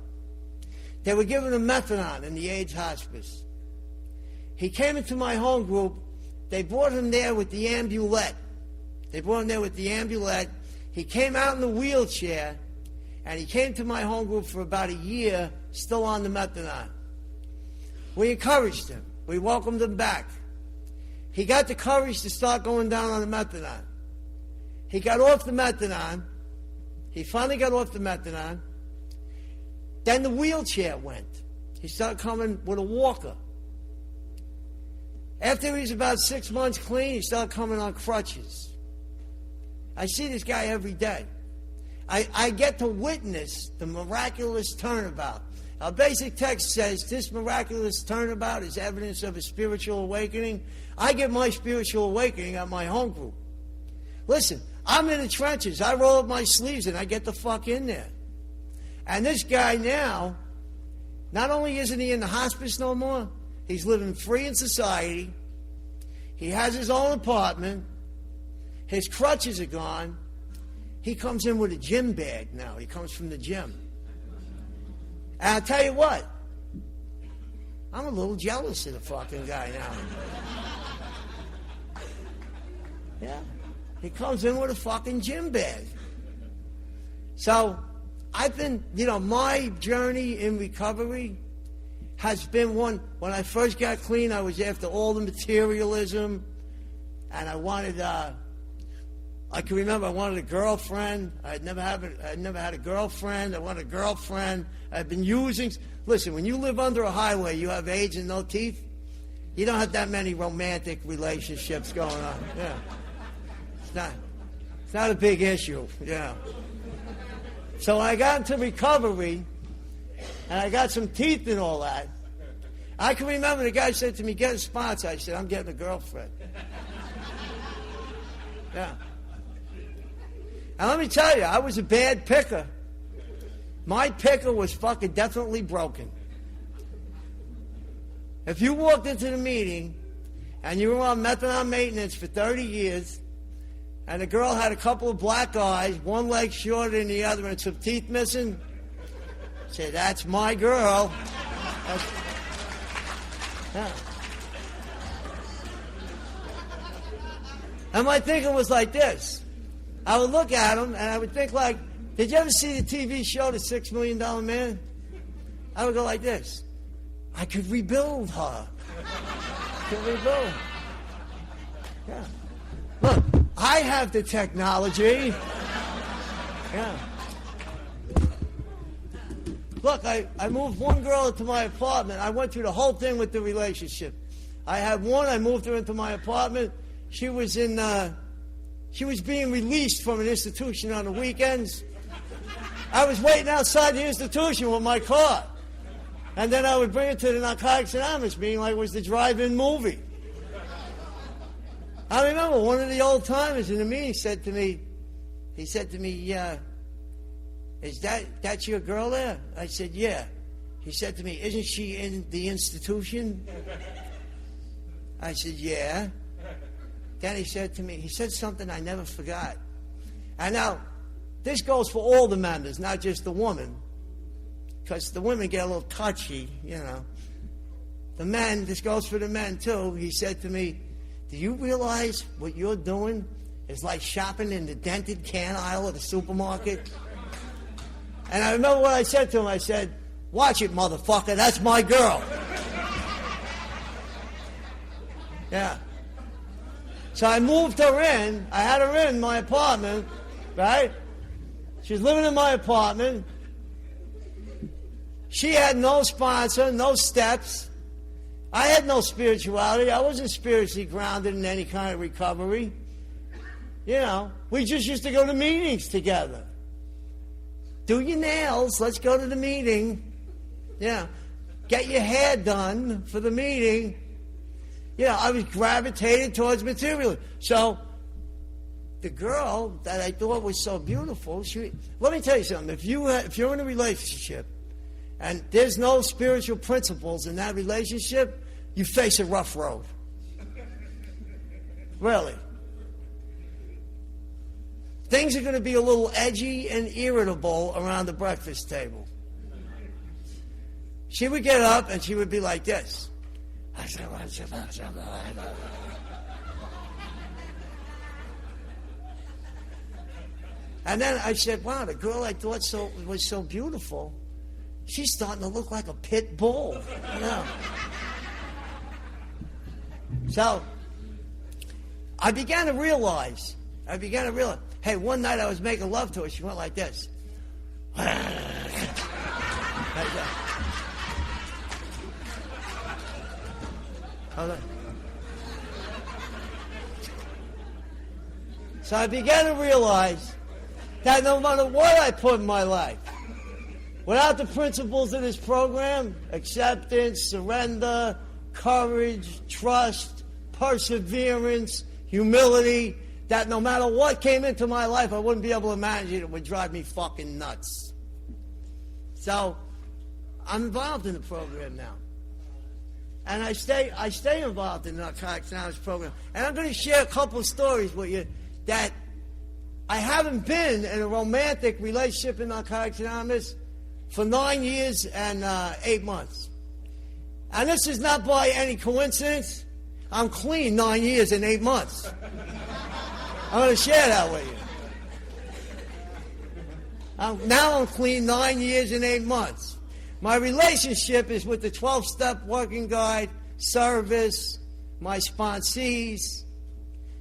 They were giving him methadone in the AIDS hospice. He came into my home group. They brought him there with the ambulette. He came out in the wheelchair, and he came to my home group for about a year, still on the methadone. We encouraged him. We welcomed him back. He got the courage to start going down on the methadone. He got off the methadone. He finally got off the methadone. Then the wheelchair went. He started coming with a walker. After he was about 6 months clean, he started coming on crutches. I see this guy every day. I get to witness the miraculous turnabout. Our basic text says this miraculous turnabout is evidence of a spiritual awakening. I get my spiritual awakening at my home group. Listen, I'm in the trenches. I roll up my sleeves and I get the fuck in there. And this guy now, not only isn't he in the hospice no more, he's living free in society. He has his own apartment. His crutches are gone. He comes in with a gym bag now. He comes from the gym. And I'll tell you what, I'm a little jealous of the fucking guy now. Yeah. He comes in with a fucking gym bag. So I've been, my journey in recovery has been one. When I first got clean, I was after all the materialism, and I wanted, I can remember I wanted a girlfriend. I'd never had a girlfriend. I wanted a girlfriend. I've been using. Listen, when you live under a highway, you have AIDS and no teeth, you don't have that many romantic relationships going on. Yeah. It's not a big issue. Yeah. So when I got into recovery, and I got some teeth and all that, I can remember the guy said to me, get a sponsor. I said, I'm getting a girlfriend. Yeah. And let me tell you, I was a bad picker. My picker was fucking definitely broken. If you walked into the meeting and you were on methadone maintenance for 30 years, and the girl had a couple of black eyes, one leg shorter than the other, and some teeth missing, say, that's my girl. Yeah. And my thinking was like this. I would look at him, and I would think like, did you ever see the TV show, The $6 Million Man? I would go like this. I could rebuild her. Yeah. Look, I have the technology. Yeah. Look, I moved one girl into my apartment. I went through the whole thing with the relationship. I had one, I moved her into my apartment. She was being released from an institution on the weekends. I was waiting outside the institution with my car. And then I would bring her to the Narcotics Anonymous meeting like it was the drive-in movie. I remember one of the old timers in the meeting said to me, is that your girl there? I said, yeah. He said to me, isn't she in the institution? I said, yeah. Then he said to me, he said something I never forgot. And now, this goes for all the members, not just the woman. Because the women get a little touchy, you know. The men, this goes for the men too. He said to me, do you realize what you're doing is like shopping in the dented can aisle of the supermarket? And I remember what I said to him. I said, watch it, motherfucker, that's my girl. Yeah. So I moved her in. I had her in my apartment, right? She's living in my apartment. She had no sponsor, no steps. I had no spirituality. I wasn't spiritually grounded in any kind of recovery. You know, we just used to go to meetings together. Do your nails. Let's go to the meeting. Yeah. Get your hair done for the meeting. Yeah, I was gravitated towards material. So the girl that I thought was so beautiful, let me tell you something. If you're in a relationship and there's no spiritual principles in that relationship, you face a rough road. Really. Things are going to be a little edgy and irritable around the breakfast table. She would get up and she would be like this. And then I said, wow, the girl I thought was so beautiful, she's starting to look like a pit bull. You know? So I began to realize, hey, one night I was making love to her. She went like this. So I began to realize that no matter what I put in my life, without the principles of this program, acceptance, surrender, courage, trust, perseverance, humility, that no matter what came into my life, I wouldn't be able to manage it. It would drive me fucking nuts. So I'm involved in the program now. And I stay involved in the Narcotics Anonymous program. And I'm going to share a couple of stories with you that I haven't been in a romantic relationship in Narcotics Anonymous for 9 years and 8 months. And this is not by any coincidence. I'm clean 9 years and 8 months. I'm going to share that with you. Now I'm clean 9 years and 8 months. My relationship is with the 12-step working guide, service, my sponsees,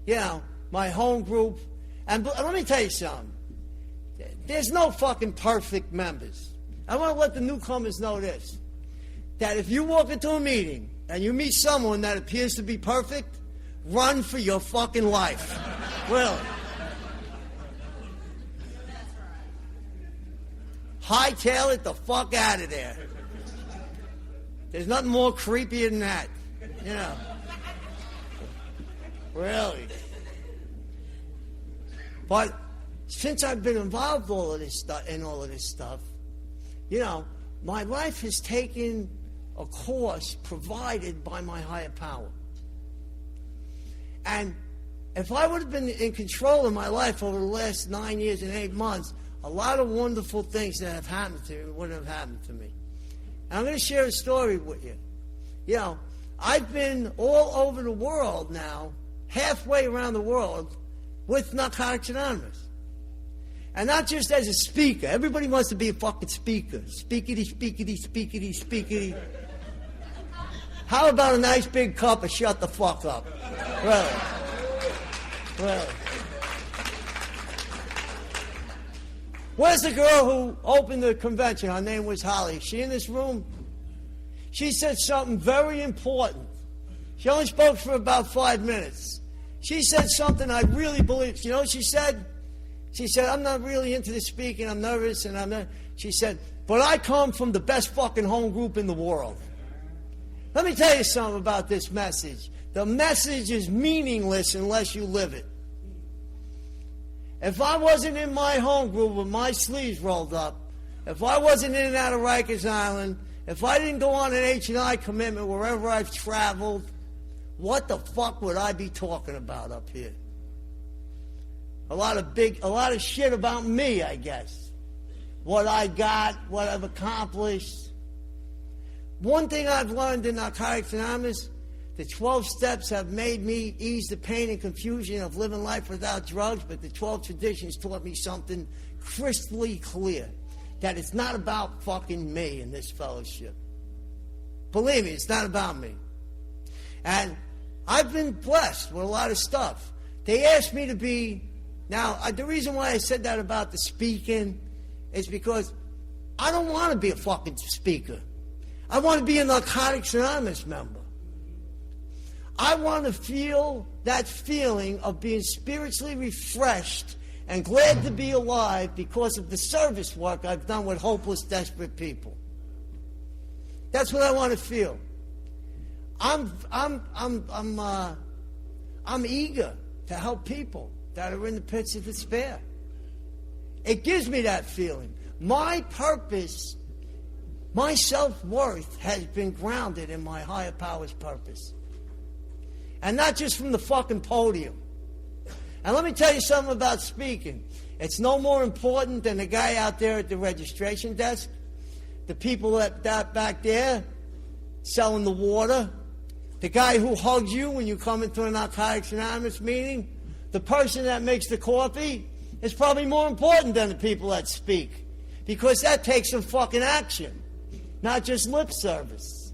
you know, my home group. And let me tell you something. There's no fucking perfect members. I want to let the newcomers know this. That if you walk into a meeting and you meet someone that appears to be perfect, run for your fucking life. Really. Hightail it the fuck out of there. There's nothing more creepy than that. You know. Really. But since I've been involved in all of this stuff, you know, my life has taken a course provided by my higher power. And if I would have been in control of my life over the last 9 years and 8 months, a lot of wonderful things that have happened to me wouldn't have happened to me. And I'm going to share a story with you. You know, I've been all over the world now, halfway around the world, with Narcotics Anonymous. And not just as a speaker. Everybody wants to be a fucking speaker. Speakity, speakity, speakity, speakity. How about a nice big cup of shut the fuck up? Really. Really. Where's the girl who opened the convention? Her name was Holly. Is she in this room? She said something very important. She only spoke for about 5 minutes. She said something I really believe. You know what she said? She said, I'm not really into the speaking. I'm nervous and I'm not. She said, but I come from the best fucking home group in the world. Let me tell you something about this message. The message is meaningless unless you live it. If I wasn't in my home group with my sleeves rolled up, if I wasn't in and out of Rikers Island, if I didn't go on an H&I commitment wherever I've traveled, what the fuck would I be talking about up here? A lot of shit about me, I guess. What I got, what I've accomplished. One thing I've learned in Narcotics Anonymous, the 12 steps have made me ease the pain and confusion of living life without drugs, but the 12 traditions taught me something crystally clear, that it's not about fucking me in this fellowship. Believe me, it's not about me. And I've been blessed with a lot of stuff. They asked me to be... Now, the reason why I said that about the speaking is because I don't want to be a fucking speaker. I want to be a Narcotics Anonymous member. I want to feel that feeling of being spiritually refreshed and glad to be alive because of the service work I've done with hopeless, desperate people. That's what I want to feel. I'm eager to help people that are in the pits of despair. It gives me that feeling. My purpose, my self-worth has been grounded in my higher power's purpose. And not just from the fucking podium. And let me tell you something about speaking. It's no more important than the guy out there at the registration desk, the people that back there selling the water, the guy who hugs you when you come into a Narcotics Anonymous meeting, the person that makes the coffee is probably more important than the people that speak, because that takes some fucking action, not just lip service.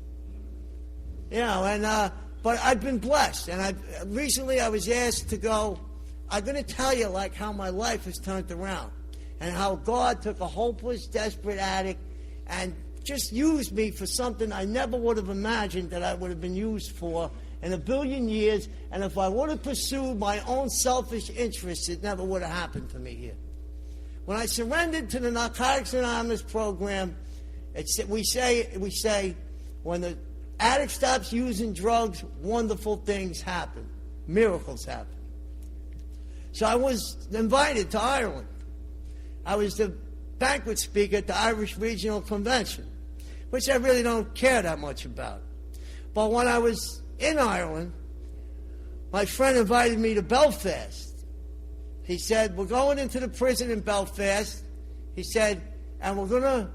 You know, and but I've been blessed, and recently I was asked to go. I'm going to tell you like how my life has turned around, and how God took a hopeless, desperate addict and just used me for something I never would have imagined that I would have been used for in a billion years. And if I would have pursued my own selfish interests, it never would have happened to me here. When I surrendered to the Narcotics Anonymous program, we say when the addict stops using drugs, wonderful things happen. Miracles happen. So I was invited to Ireland. I was the banquet speaker at the Irish Regional Convention, which I really don't care that much about. But when I was in Ireland, my friend invited me to Belfast. He said, we're going into the prison in Belfast. He said, and we're going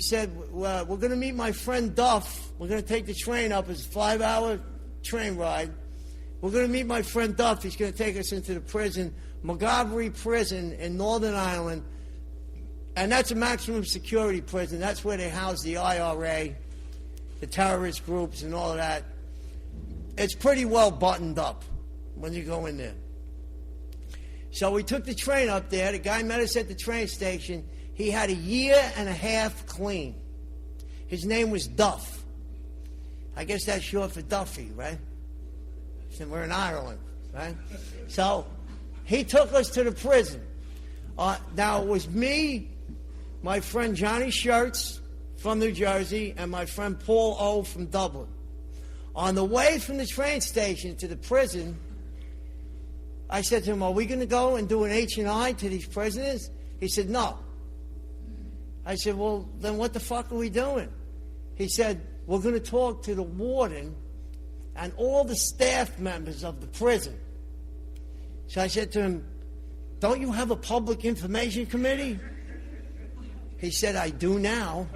to meet my friend Duff. We're going to take the train up. It's a 5-hour train ride. We're going to meet my friend Duff. He's going to take us into the prison, Maghaberry Prison in Northern Ireland. And that's a maximum security prison. That's where they house the IRA, the terrorist groups and all of that. It's pretty well buttoned up when you go in there. So we took the train up there. The guy met us at the train station. He had 1.5 years clean. His name was Duff. I guess that's short for Duffy, right? So we're in Ireland, right? So he took us to the prison. Now, it was me, my friend Johnny Schertz from New Jersey, and my friend Paul O. from Dublin. On the way from the train station to the prison, I said to him, are we going to go and do an H&I to these prisoners? He said, no. I said, well, then what the fuck are we doing? He said, we're going to talk to the warden and all the staff members of the prison. So I said to him, don't you have a public information committee? He said, I do now.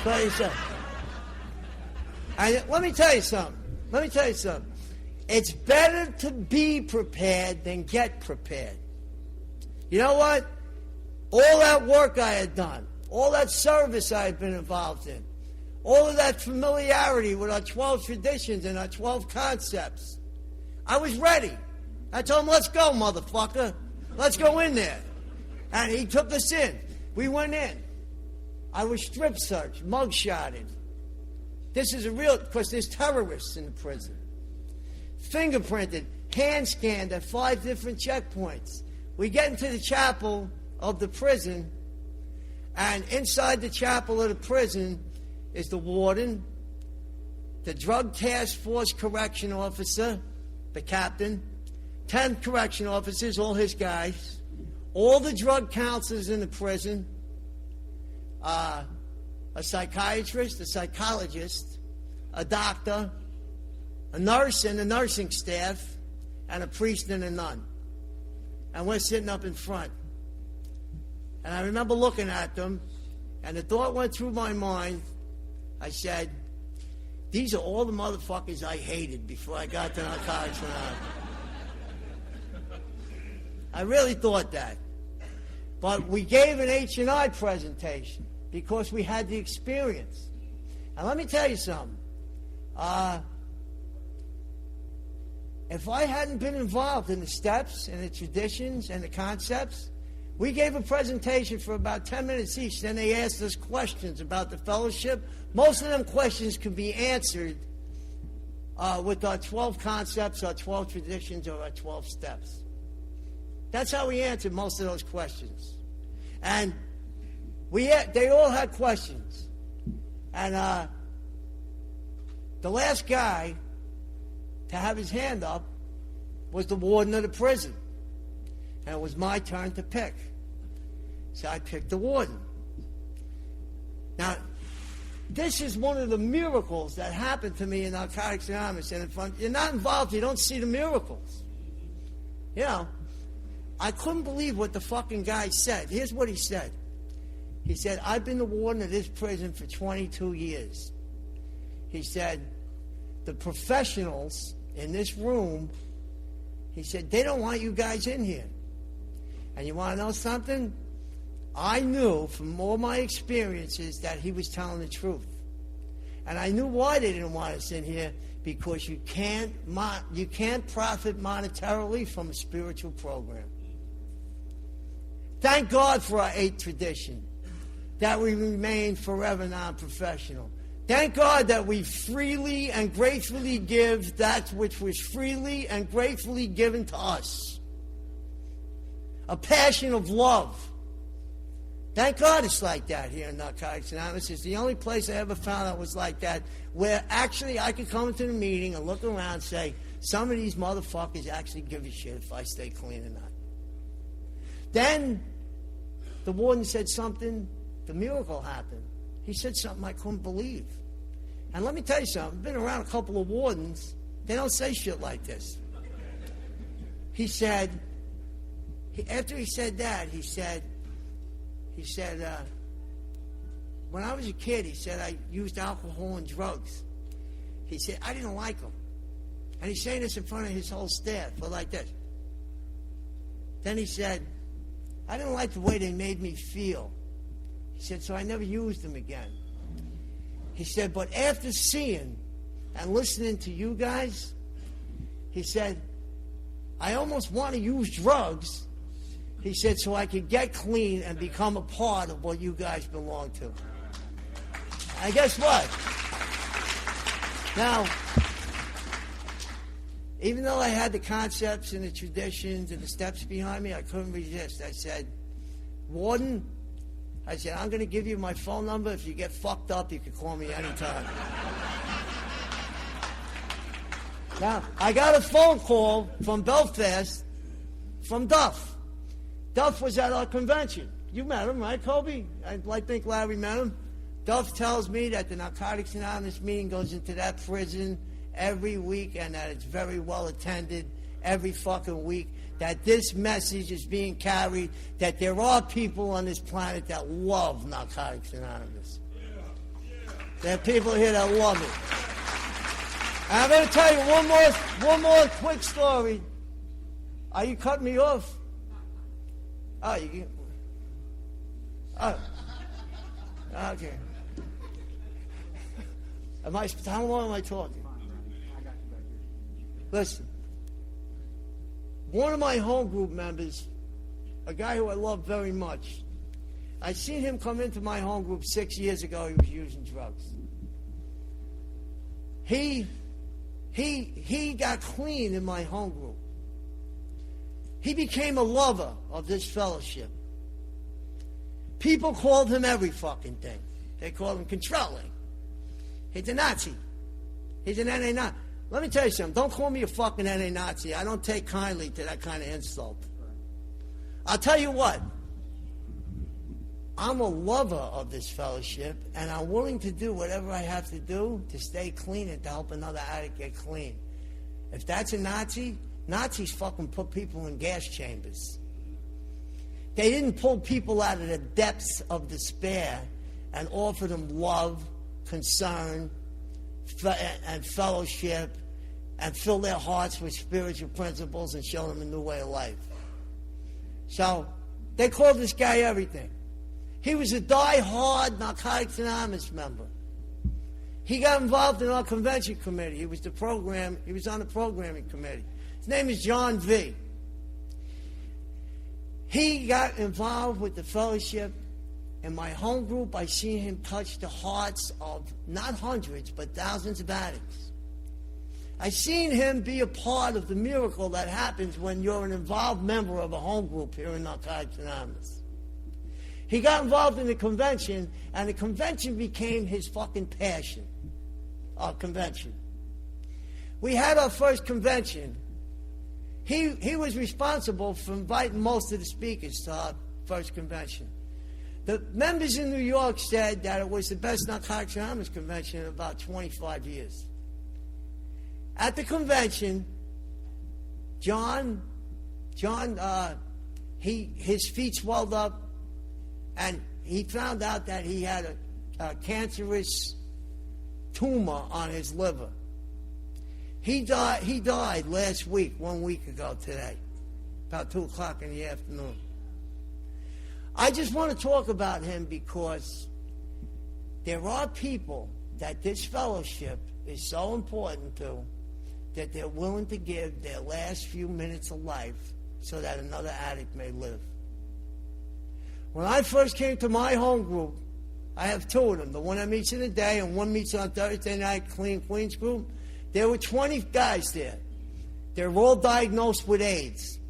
So he said, let me tell you something. It's better to be prepared than get prepared. You know what? All that work I had done, all that service I had been involved in, all of that familiarity with our 12 traditions and our 12 concepts, I was ready. I told him, let's go, motherfucker. Let's go in there. And he took us in. We went in. I was strip searched, mug-shotted. This is a real, because there's terrorists in the prison. Fingerprinted, hand scanned at 5 different checkpoints. We get into the chapel of the prison, and inside the chapel of the prison is the warden, the drug task force correction officer, the captain, 10 correction officers, all his guys, all the drug counselors in the prison, a psychiatrist, a psychologist, a doctor, a nurse and the nursing staff, and a priest and a nun. And we're sitting up in front. And I remember looking at them, and the thought went through my mind. I said, these are all the motherfuckers I hated before I got to Narcotics Anonymous. I really thought that. But we gave an H&I presentation because we had the experience. And let me tell you something. If I hadn't been involved in the steps and the traditions and the concepts, we gave a presentation for about 10 minutes each. Then they asked us questions about the fellowship. Most of them questions could be answered with our 12 concepts, our 12 traditions, or our 12 steps. That's how we answered most of those questions. And they all had questions. And the last guy to have his hand up was the warden of the prison. And it was my turn to pick. So I picked the warden. Now, this is one of the miracles that happened to me in Narcotics Anonymous. And if you're not involved, you don't see the miracles. You know, I couldn't believe what the fucking guy said. Here's what he said. He said, I've been the warden of this prison for 22 years. He said, the professionals in this room, he said, they don't want you guys in here. And you want to know something? I knew from all my experiences that he was telling the truth. And I knew why they didn't want us in here, because you can't profit monetarily from a spiritual program. Thank God for our 8th tradition, that we remain forever non-professional. Thank God that we freely and gratefully give that which was freely and gratefully given to us. A passion of love. Thank God it's like that here in Narcotics Anonymous. It's the only place I ever found that was like that, where actually I could come into the meeting and look around and say, some of these motherfuckers actually give a shit if I stay clean or not. Then the warden said something, the miracle happened. He said something I couldn't believe. And let me tell you something, I've been around a couple of wardens, they don't say shit like this. He said, after he said that, he said, when I was a kid, he said, I used alcohol and drugs. He said, I didn't like them. And he's saying this in front of his whole staff, but like this. Then he said, I didn't like the way they made me feel. He said, so I never used them again. He said, but after seeing and listening to you guys, he said, I almost want to use drugs. He said, so I could get clean and become a part of what you guys belong to. And guess what? Now, even though I had the concepts and the traditions and the steps behind me, I couldn't resist. I said, Warden, I said, I'm going to give you my phone number. If you get fucked up, you can call me anytime. Now, I got a phone call from Belfast from Duff. Duff was at our convention. You met him, right, Kobe? I think Larry met him. Duff tells me that the Narcotics Anonymous meeting goes into that prison every week and that it's very well attended every fucking week, that this message is being carried, that there are people on this planet that love Narcotics Anonymous. There are people here that love it. And I'm going to tell you one more quick story. Are you cutting me off? Oh, you can. Oh. Okay. How long am I talking? Listen. One of my home group members a guy who I love very much. I seen him come into my home group 6 years ago. He was using drugs. He got clean in my home group. He became a lover of this fellowship. People called him every fucking thing. They called him controlling. He's a Nazi. He's an NA Nazi. Let me tell you something. Don't call me a fucking NA Nazi. I don't take kindly to that kind of insult. I'll tell you what. I'm a lover of this fellowship, and I'm willing to do whatever I have to do to stay clean and to help another addict get clean. If that's a Nazi, Nazis fucking put people in gas chambers. They didn't pull people out of the depths of despair and offer them love, concern, and fellowship, and fill their hearts with spiritual principles and show them a new way of life. So they called this guy everything. He was a die-hard Narcotics Anonymous member. He got involved in our convention committee. He was on the programming committee. His name is John V. He got involved with the fellowship. In my home group, I seen him touch the hearts of not hundreds, but thousands of addicts. I seen him be a part of the miracle that happens when you're an involved member of a home group here in Narcotics Anonymous. He got involved in the convention, and the convention became his fucking passion. Our convention. We had our first convention. He was responsible for inviting most of the speakers to our first convention. The members in New York said that it was the best Narcotics Anonymous convention in about 25 years. At the convention, his feet swelled up, and he found out that he had a cancerous tumor on his liver. He died last week, 1 week ago today, about 2 o'clock in the afternoon. I just want to talk about him because there are people that this fellowship is so important to that they're willing to give their last few minutes of life so that another addict may live. When I first came to my home group, I have two of them, the one that meets in the day and one meets on Thursday night, Clean Queens group. There were 20 guys there. They're all diagnosed with AIDS.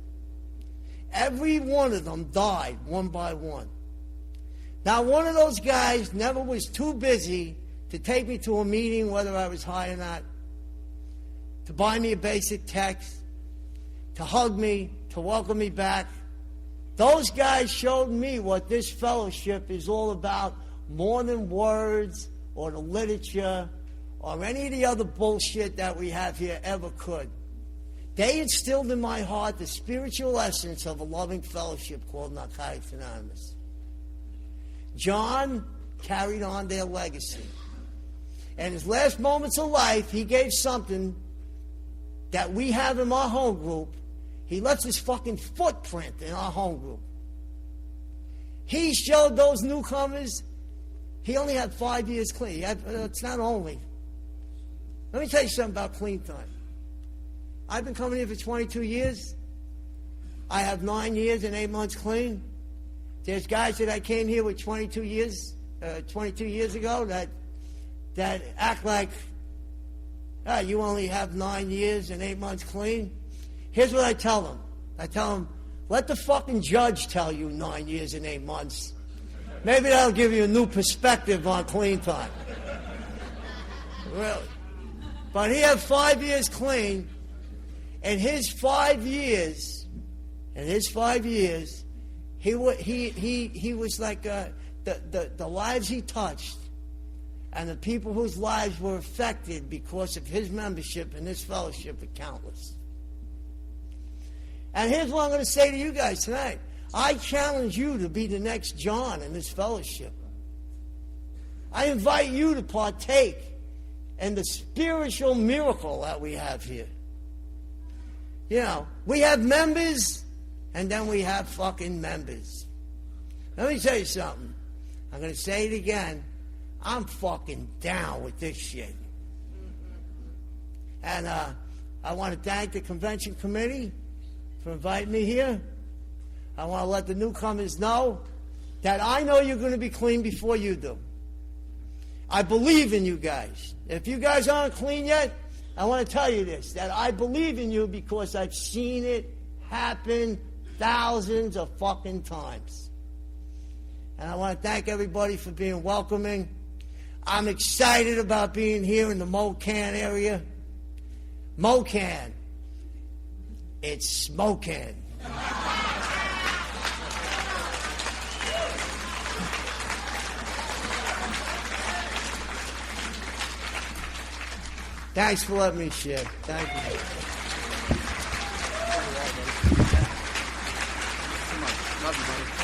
Every one of them died one by one. Now, one of those guys never was too busy to take me to a meeting, whether I was high or not, to buy me a basic text, to hug me, to welcome me back. Those guys showed me what this fellowship is all about, more than words or the literature or any of the other bullshit that we have here ever could. They instilled in my heart the spiritual essence of a loving fellowship called Narcotics Anonymous. John carried on their legacy. In his last moments of life, he gave something that we have in our home group. He left his fucking footprint in our home group. He showed those newcomers, he only had 5 years clean. It's not only. Let me tell you something about clean time. I've been coming here for 22 years. I have 9 years and 8 months clean. There's guys that I came here with 22 years ago that act like you only have 9 years and 8 months clean. Here's what I tell them. I tell them, let the fucking judge tell you 9 years and 8 months. Maybe that'll give you a new perspective on clean time. Really. But he had 5 years clean. In his 5 years, he was like the lives he touched and the people whose lives were affected because of his membership in this fellowship are countless. And here's what I'm going to say to you guys tonight. I challenge you to be the next John in this fellowship. I invite you to partake in the spiritual miracle that we have here. You know, we have members, and then we have fucking members. Let me tell you something. I'm going to say it again. I'm fucking down with this shit. And I want to thank the convention committee for inviting me here. I want to let the newcomers know that I know you're going to be clean before you do. I believe in you guys. If you guys aren't clean yet, I want to tell you this, that I believe in you because I've seen it happen thousands of fucking times. And I want to thank everybody for being welcoming. I'm excited about being here in the MKACNA area. MKACNA. It's smoking. Thanks for letting me share. Thank you. Love you, buddy.